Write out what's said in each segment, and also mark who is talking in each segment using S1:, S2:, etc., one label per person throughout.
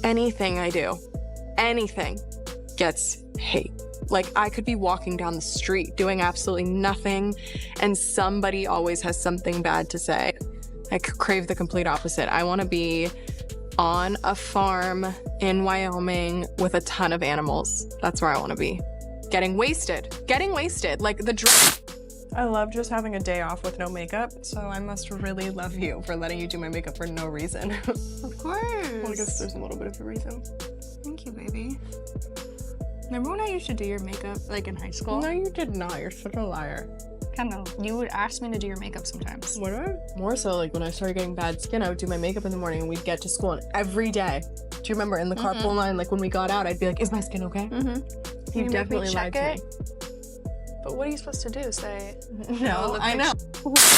S1: anything I do, anything, gets hate. Like, I could be walking down the street doing absolutely nothing, and somebody always has something bad to say. I crave the complete opposite. I want to be on a farm in Wyoming with a ton of animals. That's where I want to be. Getting wasted, like the drink. I love just having a day off with no makeup, so I must really love you for letting you do my makeup for no reason.
S2: Of course.
S1: Well, I guess there's a little bit of a reason.
S2: Thank you, baby. Remember when I used to do your makeup, like in high school?
S1: No, you did not. You're such a liar.
S2: Kendall, you would ask me to do your makeup sometimes.
S1: Would I? More so, like when I started getting bad skin, I would do my makeup in the morning and we'd get to school, and every day. Do you remember in the carpool line, like when we got out, I'd be like, is my skin okay?
S2: Mm-hmm.
S1: You definitely lied to me.
S2: But what are you supposed to do? Say,
S1: no, I know.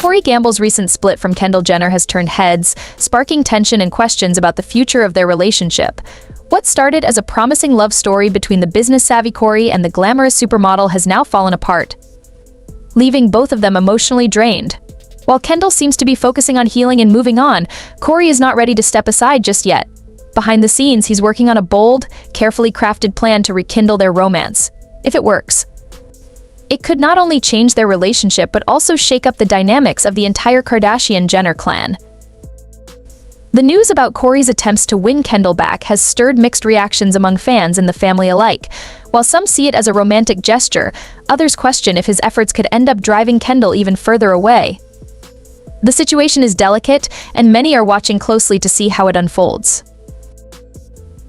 S3: Cory Gamble's recent split from Kendall Jenner has turned heads, sparking tension and questions about the future of their relationship. What started as a promising love story between the business-savvy Cory and the glamorous supermodel has now fallen apart, leaving both of them emotionally drained. While Kendall seems to be focusing on healing and moving on, Cory is not ready to step aside just yet. Behind the scenes, he's working on a bold, carefully crafted plan to rekindle their romance. If it works, it could not only change their relationship but also shake up the dynamics of the entire Kardashian-Jenner clan. The news about Cory's attempts to win Kendall back has stirred mixed reactions among fans and the family alike. While some see it as a romantic gesture, others question if his efforts could end up driving Kendall even further away. The situation is delicate, and many are watching closely to see how it unfolds.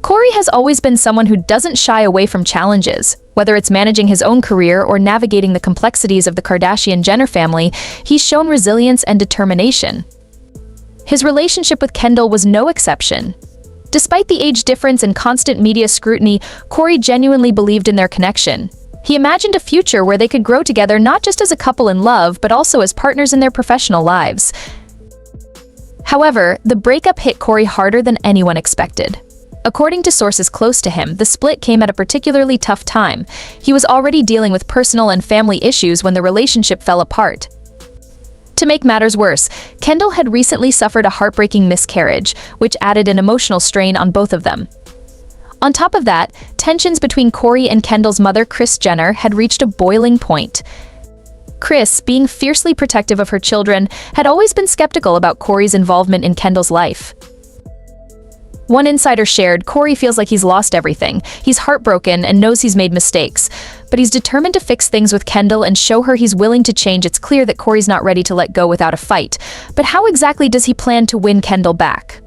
S3: Cory has always been someone who doesn't shy away from challenges. Whether it's managing his own career or navigating the complexities of the Kardashian-Jenner family, he's shown resilience and determination. His relationship with Kendall was no exception. Despite the age difference and constant media scrutiny, Cory genuinely believed in their connection. He imagined a future where they could grow together not just as a couple in love, but also as partners in their professional lives. However, the breakup hit Cory harder than anyone expected. According to sources close to him, the split came at a particularly tough time. He was already dealing with personal and family issues when the relationship fell apart. To make matters worse, Kendall had recently suffered a heartbreaking miscarriage, which added an emotional strain on both of them. On top of that, tensions between Cory and Kendall's mother, Kris Jenner, had reached a boiling point. Kris, being fiercely protective of her children, had always been skeptical about Cory's involvement in Kendall's life. One insider shared, Cory feels like he's lost everything. He's heartbroken and knows he's made mistakes, but he's determined to fix things with Kendall and show her he's willing to change. It's clear that Cory's not ready to let go without a fight. But how exactly does he plan to win Kendall back?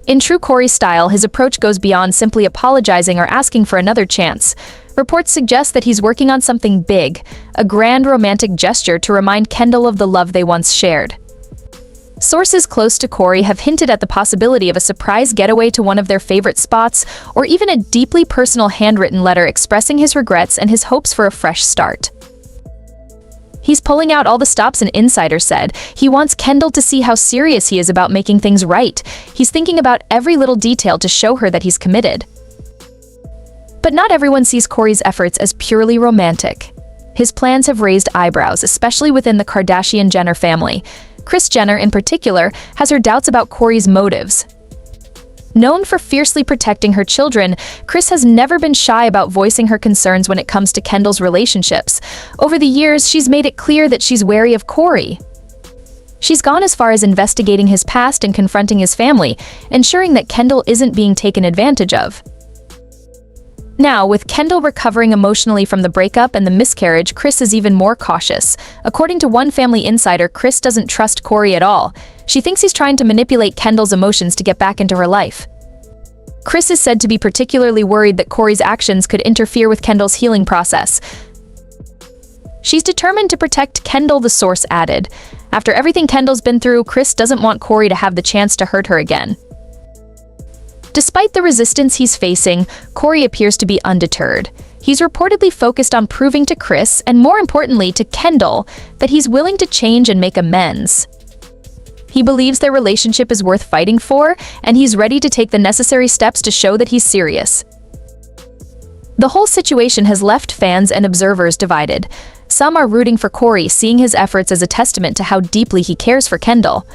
S3: In true Cory style, his approach goes beyond simply apologizing or asking for another chance. Reports suggest that he's working on something big, a grand romantic gesture to remind Kendall of the love they once shared. Sources close to Cory have hinted at the possibility of a surprise getaway to one of their favorite spots, or even a deeply personal handwritten letter expressing his regrets and his hopes for a fresh start. He's pulling out all the stops, an insider said. He wants Kendall to see how serious he is about making things right. He's thinking about every little detail to show her that he's committed. But not everyone sees Cory's efforts as purely romantic. His plans have raised eyebrows, especially within the Kardashian-Jenner family. Kris Jenner, in particular, has her doubts about Cory's motives. Known for fiercely protecting her children, Kris has never been shy about voicing her concerns when it comes to Kendall's relationships. Over the years, she's made it clear that she's wary of Cory. She's gone as far as investigating his past and confronting his family, ensuring that Kendall isn't being taken advantage of. Now, with Kendall recovering emotionally from the breakup and the miscarriage, Kris is even more cautious. According to one family insider, Kris doesn't trust Cory at all. She thinks he's trying to manipulate Kendall's emotions to get back into her life. Kris is said to be particularly worried that Cory's actions could interfere with Kendall's healing process. She's determined to protect Kendall, the source added. After everything Kendall's been through, Kris doesn't want Cory to have the chance to hurt her again. Despite the resistance he's facing, Cory appears to be undeterred. He's reportedly focused on proving to Kris, and more importantly to Kendall, that he's willing to change and make amends. He believes their relationship is worth fighting for, and he's ready to take the necessary steps to show that he's serious. The whole situation has left fans and observers divided. Some are rooting for Cory, seeing his efforts as a testament to how deeply he cares for Kendall.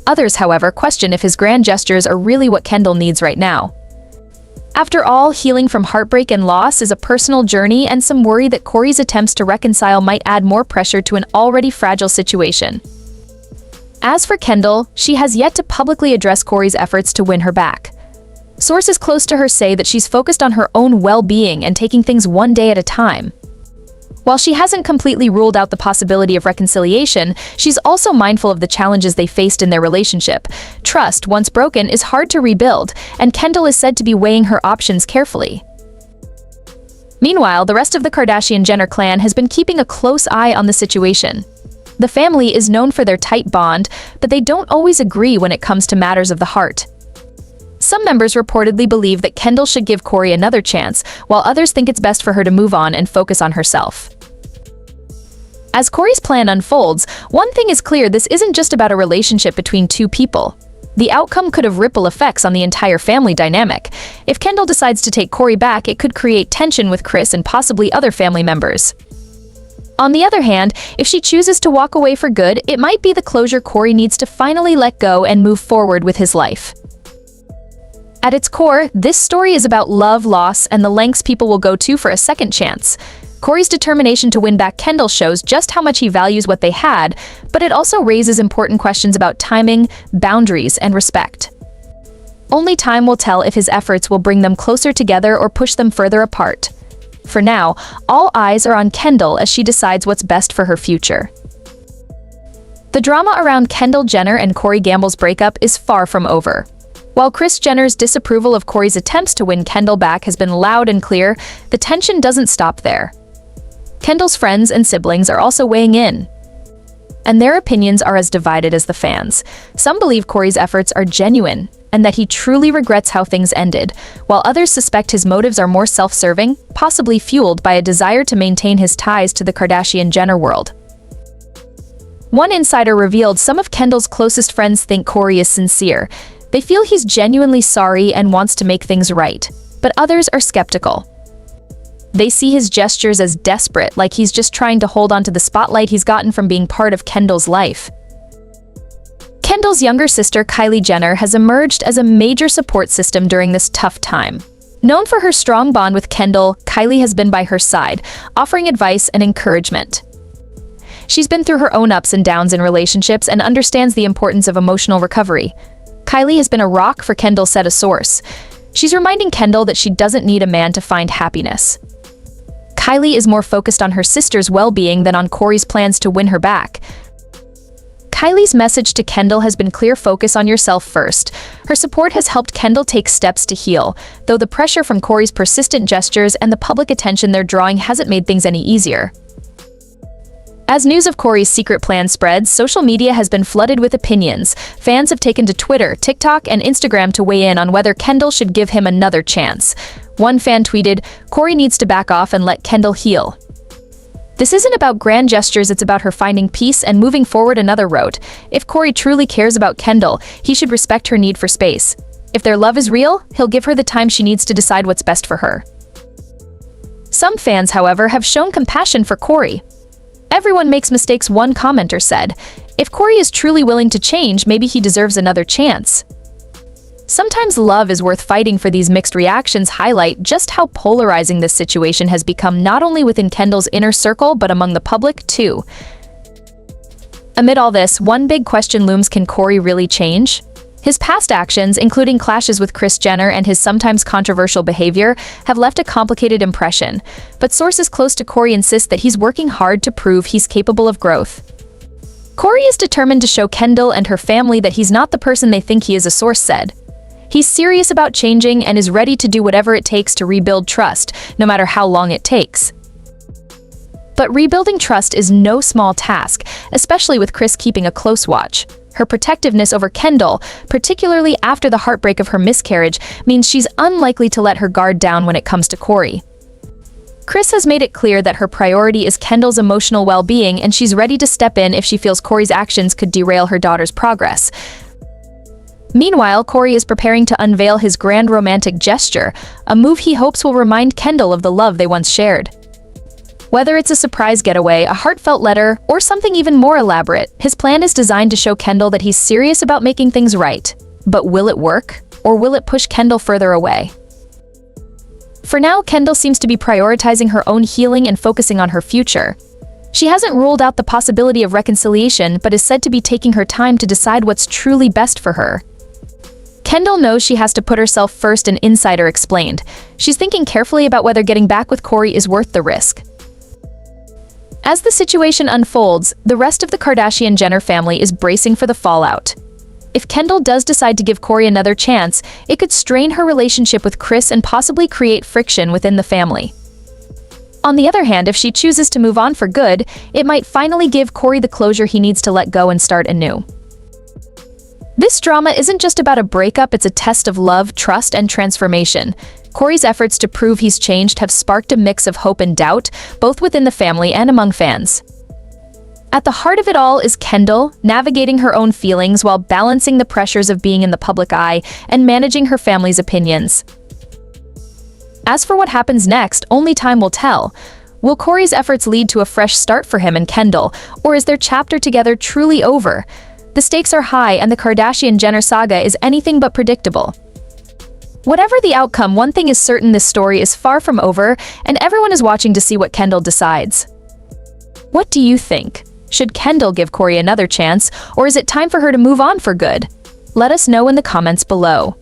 S3: Others, however, question if his grand gestures are really what Kendall needs right now. After all, healing from heartbreak and loss is a personal journey, and some worry that Cory's attempts to reconcile might add more pressure to an already fragile situation. As for Kendall, she has yet to publicly address Cory's efforts to win her back. Sources close to her say that she's focused on her own well-being and taking things one day at a time. While she hasn't completely ruled out the possibility of reconciliation, she's also mindful of the challenges they faced in their relationship. Trust, once broken, is hard to rebuild, and Kendall is said to be weighing her options carefully. Meanwhile, the rest of the Kardashian-Jenner clan has been keeping a close eye on the situation. The family is known for their tight bond, but they don't always agree when it comes to matters of the heart. Some members reportedly believe that Kendall should give Cory another chance, while others think it's best for her to move on and focus on herself. As Cory's plan unfolds, one thing is clear: this isn't just about a relationship between two people. The outcome could have ripple effects on the entire family dynamic. If Kendall decides to take Cory back, it could create tension with Kris and possibly other family members. On the other hand, if she chooses to walk away for good, it might be the closure Cory needs to finally let go and move forward with his life. At its core, this story is about love, loss, and the lengths people will go to for a second chance. Cory's determination to win back Kendall shows just how much he values what they had, but it also raises important questions about timing, boundaries, and respect. Only time will tell if his efforts will bring them closer together or push them further apart. For now, all eyes are on Kendall as she decides what's best for her future. The drama around Kendall Jenner and Cory Gamble's breakup is far from over. While Kris Jenner's disapproval of Cory's attempts to win Kendall back has been loud and clear, the tension doesn't stop there. Kendall's friends and siblings are also weighing in, and their opinions are as divided as the fans. Some believe Cory's efforts are genuine and that he truly regrets how things ended, while others suspect his motives are more self-serving, possibly fueled by a desire to maintain his ties to the Kardashian-Jenner world. One insider revealed some of Kendall's closest friends think Cory is sincere. They feel he's genuinely sorry and wants to make things right, but others are skeptical. They see his gestures as desperate, like he's just trying to hold on to the spotlight he's gotten from being part of Kendall's life. Kendall's younger sister, Kylie Jenner, has emerged as a major support system during this tough time. Known for her strong bond with Kendall, Kylie has been by her side, offering advice and encouragement. She's been through her own ups and downs in relationships and understands the importance of emotional recovery. Kylie has been a rock for Kendall, said a source. She's reminding Kendall that she doesn't need a man to find happiness. Kylie is more focused on her sister's well-being than on Cory's plans to win her back. Kylie's message to Kendall has been clear: focus on yourself first. Her support has helped Kendall take steps to heal, though the pressure from Cory's persistent gestures and the public attention they're drawing hasn't made things any easier. As news of Cory's secret plan spreads, social media has been flooded with opinions. Fans have taken to Twitter, TikTok, and Instagram to weigh in on whether Kendall should give him another chance. One fan tweeted, "Cory needs to back off and let Kendall heal." This isn't about grand gestures, it's about her finding peace and moving forward another road. If Cory truly cares about Kendall, he should respect her need for space. If their love is real, he'll give her the time she needs to decide what's best for her. Some fans, however, have shown compassion for Cory. "Everyone makes mistakes," one commenter said. "If Cory is truly willing to change, maybe he deserves another chance." Sometimes love is worth fighting for. These mixed reactions highlight just how polarizing this situation has become, not only within Kendall's inner circle, but among the public too. Amid all this, one big question looms: can Cory really change? His past actions, including clashes with Kris Jenner and his sometimes controversial behavior, have left a complicated impression, but sources close to Cory insist that he's working hard to prove he's capable of growth. Cory is determined to show Kendall and her family that he's not the person they think he is, a source said. He's serious about changing and is ready to do whatever it takes to rebuild trust, no matter how long it takes. But rebuilding trust is no small task, especially with Kris keeping a close watch. Her protectiveness over Kendall, particularly after the heartbreak of her miscarriage, means she's unlikely to let her guard down when it comes to Cory. Kris has made it clear that her priority is Kendall's emotional well-being, and she's ready to step in if she feels Cory's actions could derail her daughter's progress. Meanwhile, Cory is preparing to unveil his grand romantic gesture, a move he hopes will remind Kendall of the love they once shared. Whether it's a surprise getaway, a heartfelt letter, or something even more elaborate, his plan is designed to show Kendall that he's serious about making things right. But will it work? Or will it push Kendall further away? For now, Kendall seems to be prioritizing her own healing and focusing on her future. She hasn't ruled out the possibility of reconciliation, but is said to be taking her time to decide what's truly best for her. Kendall knows she has to put herself first, an insider explained. She's thinking carefully about whether getting back with Cory is worth the risk. As the situation unfolds, the rest of the Kardashian-Jenner family is bracing for the fallout. If Kendall does decide to give Cory another chance, it could strain her relationship with Kris and possibly create friction within the family. On the other hand, if she chooses to move on for good, it might finally give Cory the closure he needs to let go and start anew. This drama isn't just about a breakup, it's a test of love, trust, and transformation. Cory's efforts to prove he's changed have sparked a mix of hope and doubt, both within the family and among fans. At the heart of it all is Kendall, navigating her own feelings while balancing the pressures of being in the public eye and managing her family's opinions. As for what happens next, only time will tell. Will Cory's efforts lead to a fresh start for him and Kendall, or is their chapter together truly over? The stakes are high, and the Kardashian-Jenner saga is anything but predictable. Whatever the outcome, one thing is certain: this story is far from over, and everyone is watching to see what Kendall decides. What do you think? Should Kendall give Cory another chance, or is it time for her to move on for good? Let us know in the comments below.